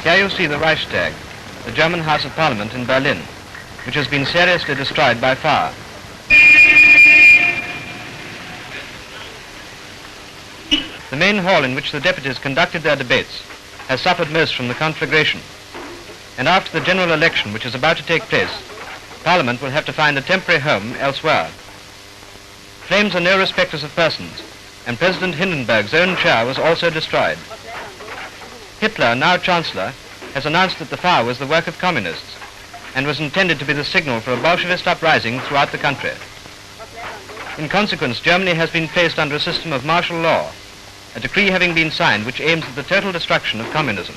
Here you see the Reichstag, the German House of Parliament in Berlin, which has been seriously destroyed by fire. The main hall in which the deputies conducted their debates has suffered most from the conflagration, and after the general election which is about to take place, Parliament will have to find a temporary home elsewhere. Flames are no respecters of persons, and President Hindenburg's own chair was also destroyed. Hitler, now Chancellor, has announced that the fire was the work of communists and was intended to be the signal for a Bolshevist uprising throughout the country. In consequence, Germany has been placed under a system of martial law, a decree having been signed which aims at the total destruction of communism.